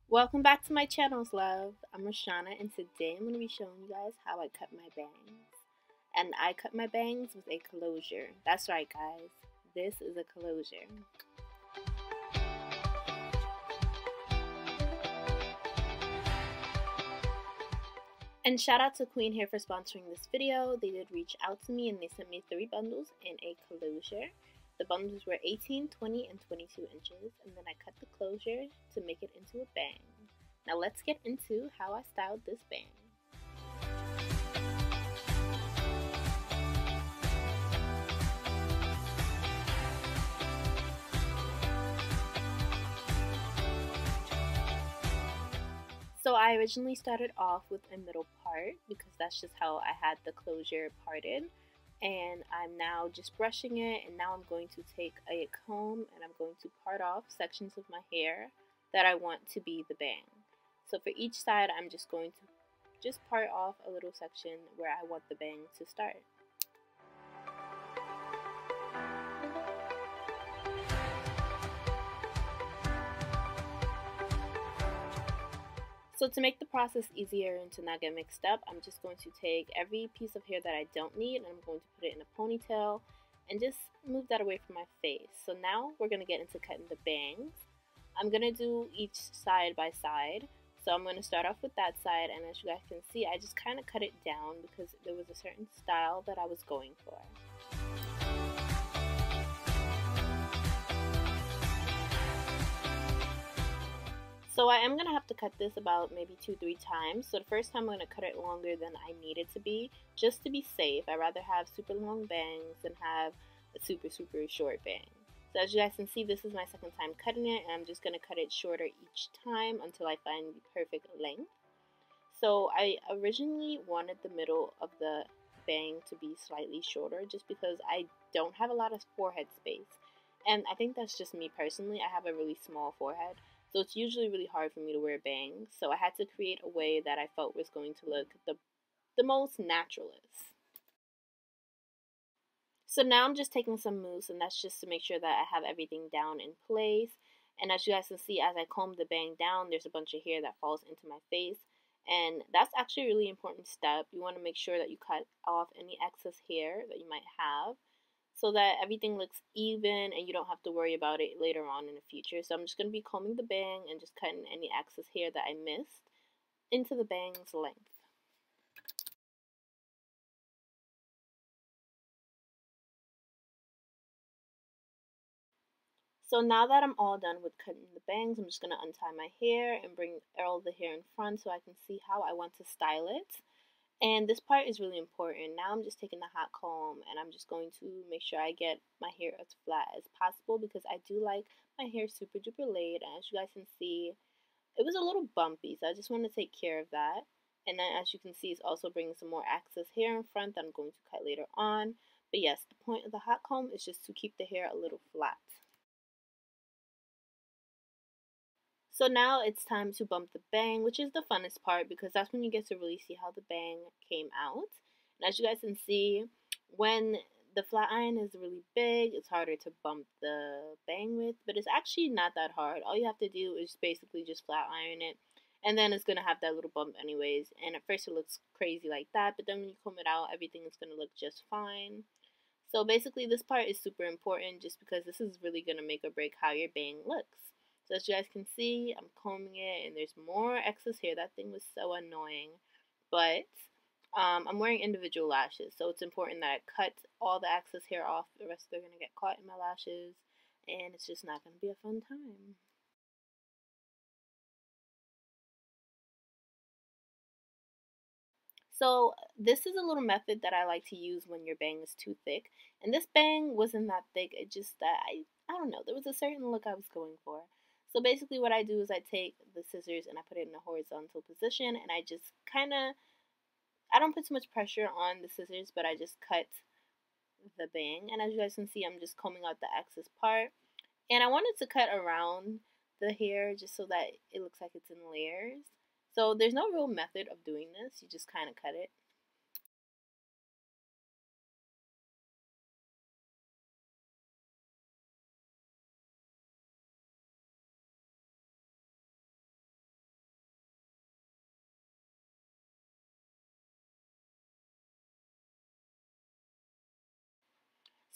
Welcome back to my channels, love. I'm Roshanna, and today I'm going to be showing you guys how I cut my bangs. And I cut my bangs with a closure. That's right, guys. This is a closure. And shout out to Queen Hair for sponsoring this video. They did reach out to me and they sent me 3 bundles in a closure. The bundles were 18, 20, and 22 inches, and then I cut the closure to make it into a bang. Now let's get into how I styled this bang. So I originally started off with a middle part because that's just how I had the closure parted. And I'm now just brushing it, and now I'm going to take a comb and I'm going to part off sections of my hair that I want to be the bang. So for each side, I'm just going to part off a little section where I want the bang to start. So to make the process easier and to not get mixed up, I'm just going to take every piece of hair that I don't need and I'm going to put it in a ponytail and just move that away from my face. So now we're going to get into cutting the bangs. I'm going to do each side by side. So I'm going to start off with that side, and as you guys can see, I just kind of cut it down because there was a certain style that I was going for. So I am going to have to cut this about maybe 2-3 times. So the first time I'm going to cut it longer than I need it to be, just to be safe. I'd rather have super long bangs than have a super short bang. So as you guys can see, this is my second time cutting it, and I'm just going to cut it shorter each time until I find the perfect length. So I originally wanted the middle of the bang to be slightly shorter just because I don't have a lot of forehead space. And I think that's just me personally. I have a really small forehead. So it's usually really hard for me to wear bangs. So I had to create a way that I felt was going to look the most naturalist. So now I'm just taking some mousse, and that's just to make sure that I have everything down in place. And as you guys can see, as I comb the bang down, there's a bunch of hair that falls into my face. And that's actually a really important step. You want to make sure that you cut off any excess hair that you might have, so that everything looks even and you don't have to worry about it later on in the future. So I'm just going to be combing the bang and just cutting any excess hair that I missed into the bang's length. So now that I'm all done with cutting the bangs, I'm just going to untie my hair and bring all the hair in front so I can see how I want to style it. And this part is really important. Now I'm just taking the hot comb and I'm just going to make sure I get my hair as flat as possible because I do like my hair super duper laid. And as you guys can see, it was a little bumpy, so I just want to take care of that. And then as you can see, it's also bringing some more excess hair in front that I'm going to cut later on. But yes, the point of the hot comb is just to keep the hair a little flat. So now it's time to bump the bang, which is the funnest part because that's when you get to really see how the bang came out. And as you guys can see, when the flat iron is really big, it's harder to bump the bang with, but it's actually not that hard. All you have to do is basically just flat iron it, and then it's going to have that little bump anyways. And at first it looks crazy like that, but then when you comb it out, everything is going to look just fine. So basically this part is super important just because this is really going to make or break how your bang looks. So as you guys can see, I'm combing it and there's more excess hair. That thing was so annoying. But I'm wearing individual lashes, so it's important that I cut all the excess hair off. The rest they're going to get caught in my lashes, and it's just not going to be a fun time. So this is a little method that I like to use when your bang is too thick. And this bang wasn't that thick. It just that I don't know. There was a certain look I was going for. So basically what I do is I take the scissors and I put it in a horizontal position, and I just kind of, I don't put too much pressure on the scissors, but I just cut the bang. And as you guys can see, I'm just combing out the excess part. And I wanted to cut around the hair just so that it looks like it's in layers. So there's no real method of doing this. You just kind of cut it.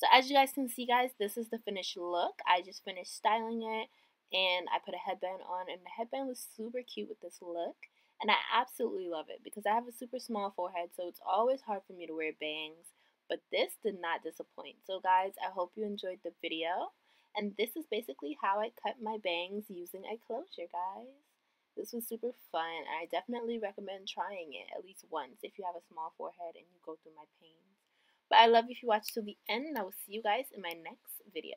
So as you guys can see, guys, this is the finished look. I just finished styling it, and I put a headband on, and the headband was super cute with this look. And I absolutely love it because I have a super small forehead, so it's always hard for me to wear bangs. But this did not disappoint. So guys, I hope you enjoyed the video. And this is basically how I cut my bangs using a closure, guys. This was super fun, and I definitely recommend trying it at least once if you have a small forehead and you go through my pains. But I love you if you watch till the end, and I will see you guys in my next video.